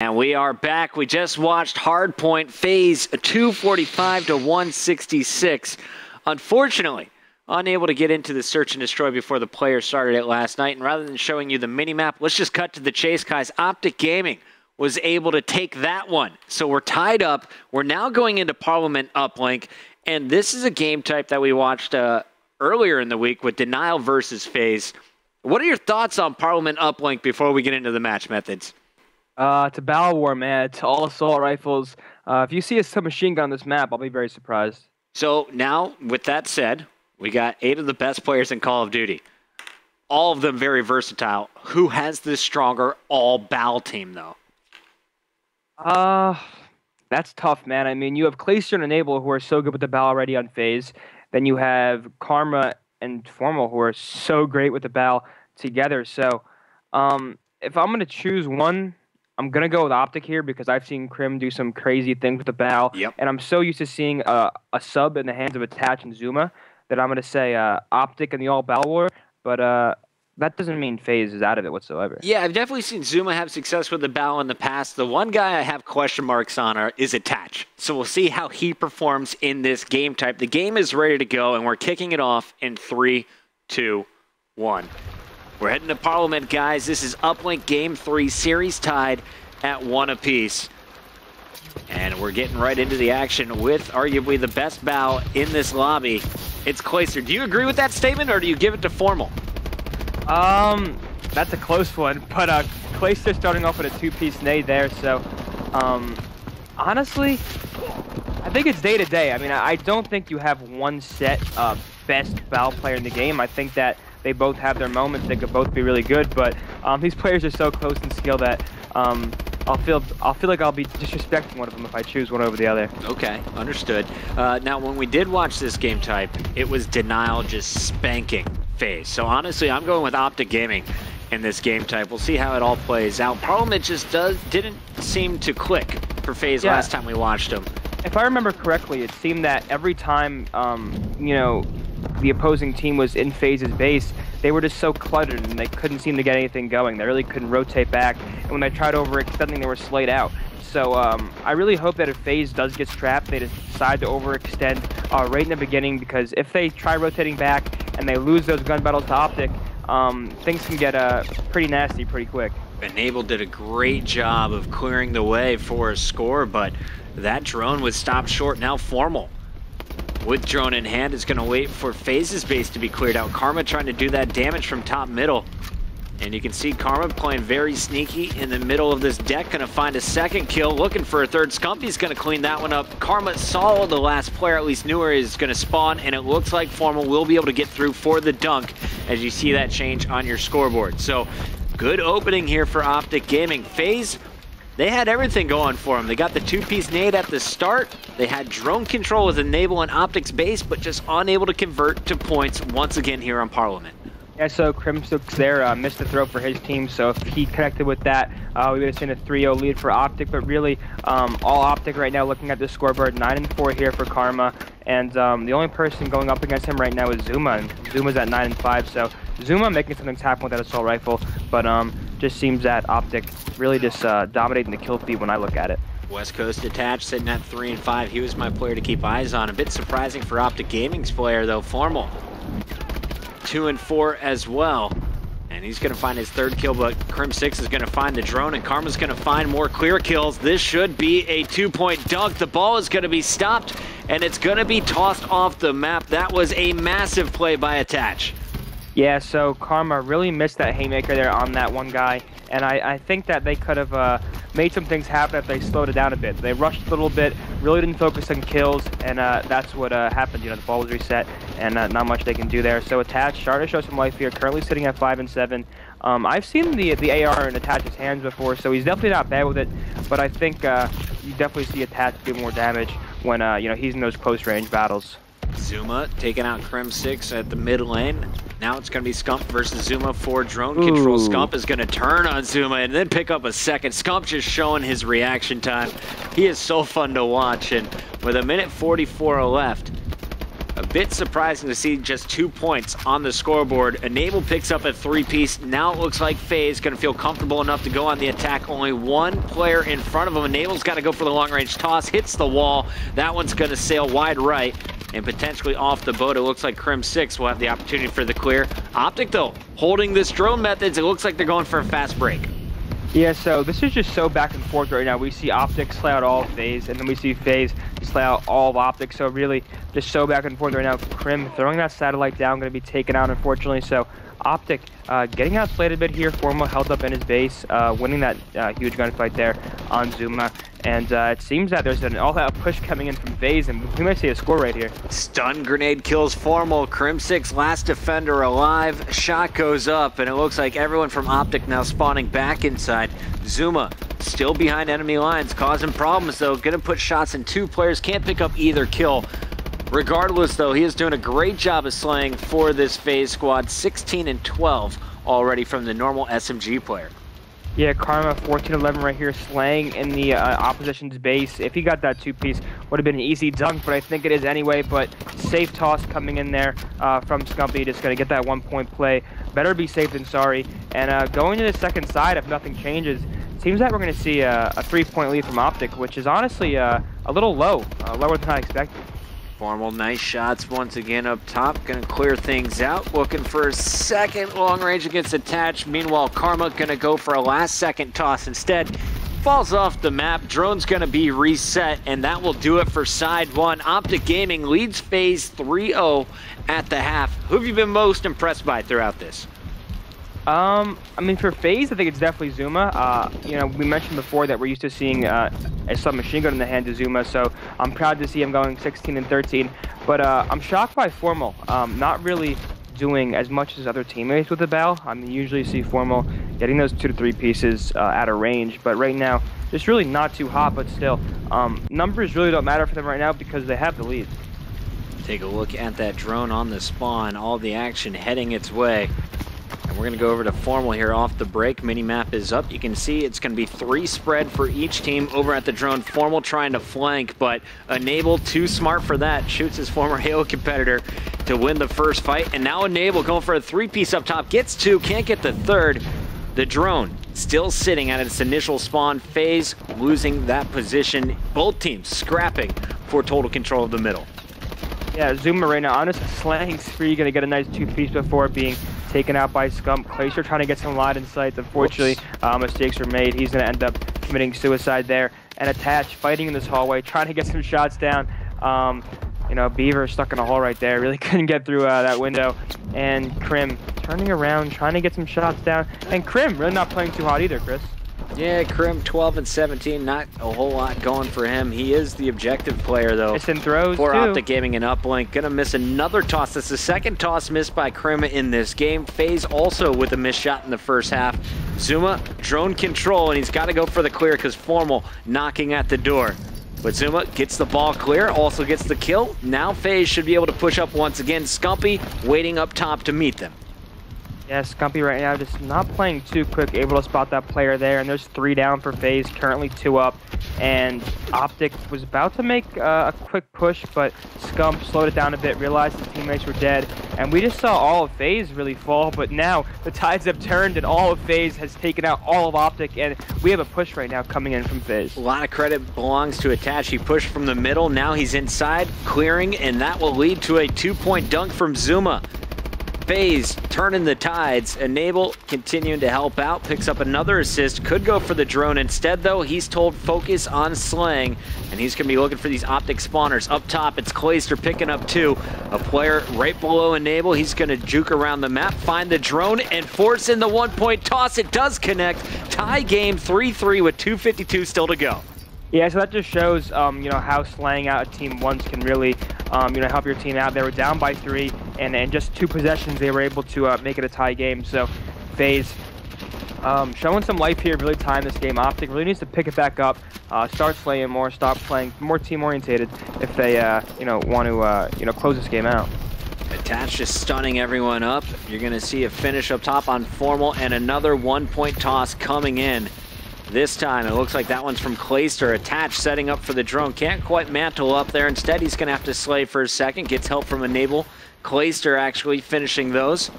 And we are back. We just watched Hardpoint Faze 245 to 166. Unfortunately, unable to get into the search and destroy before the player started it last night. And rather than showing you the minimap, let's just cut to the chase, guys. Optic Gaming was able to take that one. So we're tied up. We're now going into Parliament Uplink. And this is a game type that we watched earlier in the week with Denial versus Faze. What are your thoughts on Parliament Uplink before we get into the match methods? It's a battle war, man. It's all assault rifles. If you see a submachine gun on this map, I'll be very surprised. So now, with that said, we got 8 of the best players in Call of Duty. All of them very versatile. Who has the stronger all-BAL team, though? That's tough, man. I mean, you have Clayster and Enable who are so good with the BAL already on Faze. Then you have Karma and Formal who are so great with the BAL together. So, if I'm going to choose one, I'm going to go with Optic here because I've seen Crim do some crazy things with the BAL. Yep. And I'm so used to seeing a sub in the hands of Attach and Zuma that I'm going to say Optic in the all-BAL war. But that doesn't mean Faze is out of it whatsoever. Yeah, I've definitely seen Zuma have success with the BAL in the past. The one guy I have question marks on is Attach. So we'll see how he performs in this game type. The game is ready to go, and we're kicking it off in 3, 2, 1. We're heading to Parliament, guys. This is Uplink Game 3, series tied at 1 apiece. And we're getting right into the action with arguably the best BAL in this lobby. It's Clayster. Do you agree with that statement, or do you give it to Formal? That's a close one, but Clayster starting off with a 2-piece nade there, so honestly, I think it's day to day. I mean, I don't think you have one set best BAL player in the game. I think that they both have their moments. They could both be really good, but these players are so close in skill that I'll feel like I'll be disrespecting one of them if I choose one over the other. Okay, understood. Now, when we did watch this game type, it was Denial just spanking Faze. So honestly, I'm going with Optic Gaming in this game type. We'll see how it all plays out. Parliament just didn't seem to click for Faze last time we watched him. If I remember correctly, it seemed that every time, you know, the opposing team was in Faze's base, they were just so cluttered and they couldn't seem to get anything going. They really couldn't rotate back, and when they tried overextending, they were slayed out. So I really hope that if Faze does get trapped, they decide to overextend right in the beginning, because if they try rotating back and they lose those gun battles to Optic, things can get pretty nasty pretty quick. Enable did a great job of clearing the way for a score, but that drone was stopped short. Now Formal, with drone in hand, is going to wait for Faze's base to be cleared out. Karma trying to do that damage from top middle. And you can see Karma playing very sneaky in the middle of this deck. Going to find a second kill, looking for a third. Scumpy's going to clean that one up. Karma saw the last player, at least knew where he was going to spawn, and it looks like Formal will be able to get through for the dunk as you see that change on your scoreboard. So, good opening here for Optic Gaming. Faze, they had everything going for them. They got the 2-piece nade at the start. They had drone control with Enable and Optic's base, but just unable to convert to points once again here on Parliament. Yeah, so Crimsook's there, missed the throw for his team, so if he connected with that, we would have seen a 3-0 lead for Optic, but really, all Optic right now looking at the scoreboard, 9-4 here for Karma, and the only person going up against him right now is Zuma, and Zuma's at 9-5, so Zuma making something happen with that assault rifle, but just seems that Optic really just dominating the kill feed when I look at it. West Coast Attached sitting at 3-5. He was my player to keep eyes on. A bit surprising for Optic Gaming's player, though. Formal, 2-4 as well. And he's going to find his third kill, but Crim6 is going to find the drone, and Karma's going to find more clear kills. This should be a 2-point dunk. The ball is going to be stopped, and it's going to be tossed off the map. That was a massive play by Attach. Yeah, so Karma really missed that haymaker there on that one guy, and I think that they could have made some things happen if they slowed it down a bit. They rushed a little bit, really didn't focus on kills, and that's what happened. You know, the ball was reset, and not much they can do there. So Attach starting to show some life here, currently sitting at 5-7. I've seen the AR in Attach's hands before, so he's definitely not bad with it, but I think you definitely see Attach do more damage when you know, he's in those close range battles. Zuma taking out Crim6 at the mid lane. Now it's going to be Scump versus Zuma for drone control. Scump is going to turn on Zuma and then pick up a second. Scump just showing his reaction time. He is so fun to watch, and with 1:44 left, A bit surprising to see just 2 points on the scoreboard. Enable picks up a 3-piece. Now it looks like Faze going to feel comfortable enough to go on the attack. Only one player in front of him. Enable's got to go for the long-range toss. Hits the wall. That one's going to sail wide right and potentially off the boat. It looks like Crim 6 will have the opportunity for the clear. Optic, though, holding this drone methods. It looks like they're going for a fast break. Yeah, so this is just so back and forth right now. We see Optic slay out all of Faze, and then we see Faze slay out all of Optic. So really, just so back and forth right now. Crim throwing that satellite down, going to be taken out, unfortunately. So Optic getting outplayed a bit here. Formal held up in his base, winning that huge gunfight there on Zuma. And it seems that there's an all-out push coming in from Faze, and we might see a score right here. Stun grenade kills Formal. Crim 6 last defender alive. Shot goes up, and it looks like everyone from Optic now spawning back inside. Zuma still behind enemy lines, causing problems though. Gonna put shots in 2 players, can't pick up either kill. Regardless though, he is doing a great job of slaying for this Faze squad. 16 and 12 already from the normal SMG player. Yeah, Karma 14-11 right here, slaying in the opposition's base. If he got that 2-piece, would have been an easy dunk, but I think it is anyway. But safe toss coming in there from Scumpy, just going to get that 1-point play. Better be safe than sorry. And going to the second side, if nothing changes, seems that we're going to see a 3-point lead from Optic, which is honestly a little low, lower than I expected. Formal, nice shots once again up top. Gonna clear things out. Looking for a second long range against attached. Meanwhile, Karma gonna go for a last second toss instead. Falls off the map. Drone's gonna be reset, and that will do it for side one. Optic Gaming leads Faze 3-0 at the half. Who have you been most impressed by throughout this? I mean, for Faze, I think it's definitely Zuma. You know, we mentioned before that we're used to seeing a submachine gun in the hand of Zuma, so I'm proud to see him going 16 and 13. But I'm shocked by Formal, not really doing as much as other teammates with the bow. I mean, you usually see Formal getting those 2 to 3 pieces at a range, but right now, it's really not too hot, but still, numbers really don't matter for them right now because they have the lead. Take a look at that drone on the spawn, all the action heading its way. And we're going to go over to Formal here off the break. Minimap is up. You can see it's going to be 3 spread for each team over at the drone. Formal trying to flank, but Enable too smart for that. Shoots his former Halo competitor to win the first fight. And now Enable going for a 3-piece up top. Gets 2, can't get the 3rd. The drone still sitting at its initial spawn. Faze losing that position. Both teams scrapping for total control of the middle. Yeah, Zuma right now, honestly, slaying spree, gonna get a nice 2-piece before being taken out by Scump. Glacier trying to get some line in sight. Unfortunately, mistakes were made. He's gonna end up committing suicide there. And Attach fighting in this hallway, trying to get some shots down. You know, Beaver stuck in a hole right there. Really couldn't get through that window. And Crim turning around, trying to get some shots down. And Crim really not playing too hot either, Chris. Yeah, Crim 12 and 17, not a whole lot going for him. He is the objective player, though. It's in throws, for too. Optic Gaming and Uplink. Gonna miss another toss. That's the second toss missed by Crim in this game. Faze also with a missed shot in the first half. Zuma, drone control, and he's got to go for the clear because Formal knocking at the door. But Zuma gets the ball clear, also gets the kill. Now Faze should be able to push up once again. Scumpy waiting up top to meet them. Yeah, Scumpy right now just not playing too quick, able to spot that player there, and there's 3 down for Faze, currently 2 up, and Optic was about to make a quick push, but Scump slowed it down a bit, realized his teammates were dead, and we just saw all of Faze really fall, but now the tides have turned and all of Faze has taken out all of Optic, and we have a push right now coming in from Faze. A lot of credit belongs to Attach. He pushed from the middle, now he's inside, clearing, and that will lead to a 2-point dunk from Zuma. Faze turning the tides. Enable continuing to help out. Picks up another assist. Could go for the drone. Instead, though, he's told focus on slaying. And he's going to be looking for these Optic spawners. Up top, it's Clayster picking up 2. A player right below Enable. He's going to juke around the map, find the drone, and force in the 1-point toss. It does connect. Tie game 3-3 with 2:52 still to go. Yeah, so that just shows, you know, how slaying out a team once can really, you know, help your team out. They were down by 3, and in just 2 possessions, they were able to make it a tie game. So, Faze showing some life here, really tying this game. Optic really needs to pick it back up, start slaying more, stop playing more team-orientated if they, you know, want to, you know, close this game out. Attach just stunning everyone up. You're going to see a finish up top on Formal and another 1-point toss coming in. This time, it looks like that one's from Clayster. Attached, setting up for the drone. Can't quite mantle up there. Instead, he's going to have to slay for a second. Gets help from Enable. Clayster actually finishing those.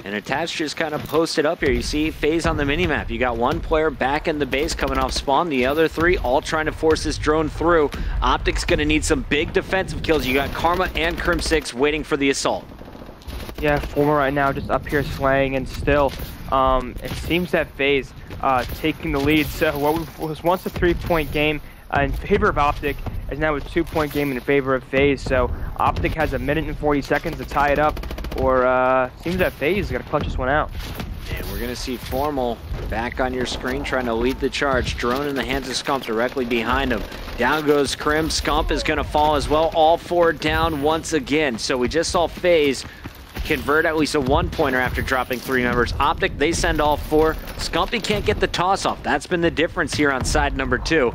And Attached just kind of posted up here. You see Faze on the minimap. You got one player back in the base coming off spawn. The other three all trying to force this drone through. Optic's going to need some big defensive kills. You got Karma and Crim6 waiting for the assault. Yeah, Former right now just up here slaying, and still, it seems that Faze taking the lead. So what was once a 3-point game in favor of Optic is now a 2-point game in favor of Faze. So Optic has 1 minute and 40 seconds to tie it up, or seems that Faze is going to clutch this one out. And we're going to see Formal back on your screen trying to lead the charge. Drone in the hands of Scump directly behind him. Down goes Crim. Scump is going to fall as well. All four down once again. So we just saw Faze convert at least a 1-pointer after dropping 3 members. Optic, they send all 4. Scumpy can't get the toss off. That's been the difference here on side number 2.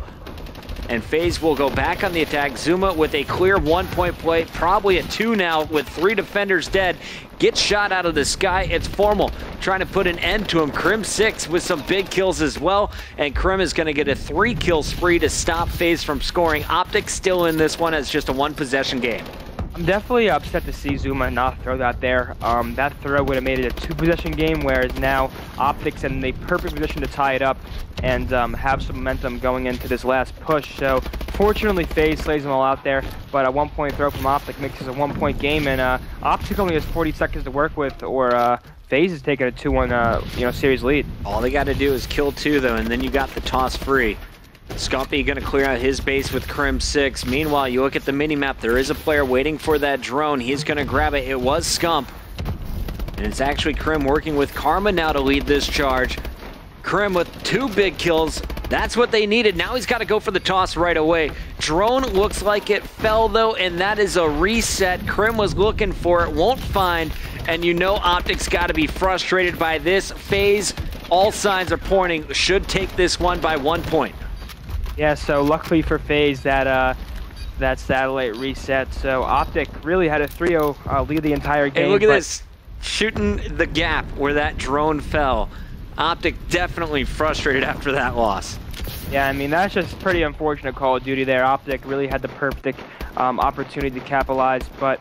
And Faze will go back on the attack. Zuma with a clear 1-point play, probably a 2 now with 3 defenders dead. Gets shot out of the sky. It's Formal trying to put an end to him. Crim6 with some big kills as well. And Crim is going to get a 3-kill spree to stop Faze from scoring. Optic still in this one as just a 1-possession game. I'm definitely upset to see Zuma not throw that there. That throw would have made it a 2-possession game, whereas now Optic's in the perfect position to tie it up and have some momentum going into this last push. So fortunately, Faze slays them all out there, but a 1-point throw from Optic makes this a 1-point game, and Optic only has 40 seconds to work with, or Faze is taking a 2-1 series lead. All they got to do is kill 2 though, and then you got the toss free. Scumpy going to clear out his base with Crim6. Meanwhile, you look at the minimap. There is a player waiting for that drone. He's going to grab it. It was Scump. And it's actually Crim working with Karma now to lead this charge. Crim with 2 big kills. That's what they needed. Now he's got to go for the toss right away. Drone looks like it fell, though, and that is a reset. Crim was looking for it. Won't find. And you know Optic's got to be frustrated by this. Faze, all signs are pointing, should take this one by 1 point. Yeah, so luckily for Faze, that satellite reset. So Optic really had a 3-0 lead the entire game. Hey, look at this. Shooting the gap where that drone fell. Optic definitely frustrated after that loss. Yeah, I mean, that's just pretty unfortunate Call of Duty there. Optic really had the perfect opportunity to capitalize, but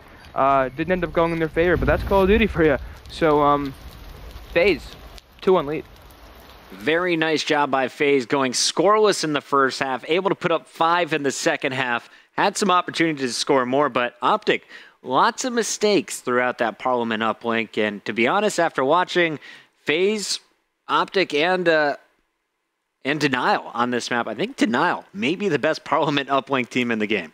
didn't end up going in their favor. But that's Call of Duty for you. So, Faze, 2-1 lead. Very nice job by Faze, going scoreless in the first half, able to put up 5 in the second half. Had some opportunities to score more, but Optic, lots of mistakes throughout that Parliament uplink. And to be honest, after watching Faze, Optic, and Denial on this map, I think Denial may be the best Parliament uplink team in the game.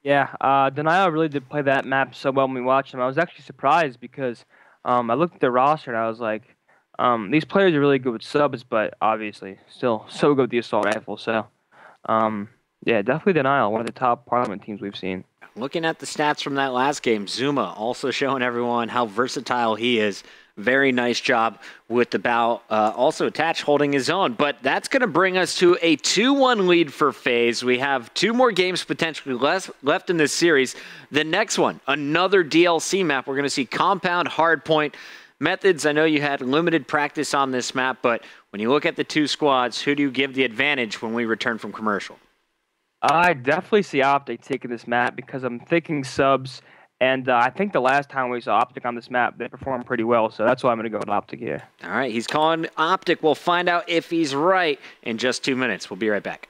Yeah, Denial really did play that map so well when we watched them. I was actually surprised because I looked at their roster and I was like, these players are really good with subs, but obviously still so good with the assault rifle. So, yeah, definitely Denial, one of the top Parliament teams we've seen. Looking at the stats from that last game, Zuma also showing everyone how versatile he is. Very nice job with the bow. Also Attached holding his own. But that's going to bring us to a 2-1 lead for Faze. We have 2 more games potentially left in this series. The next one, another DLC map. We're going to see Compound, Hardpoint. Methods, I know you had limited practice on this map, but when you look at the 2 squads, who do you give the advantage when we return from commercial? I definitely see Optic taking this map because I'm thinking subs, and I think the last time we saw Optic on this map, they performed pretty well, so that's why I'm going to go with Optic here. All right, he's calling Optic. We'll find out if he's right in just 2 minutes. We'll be right back.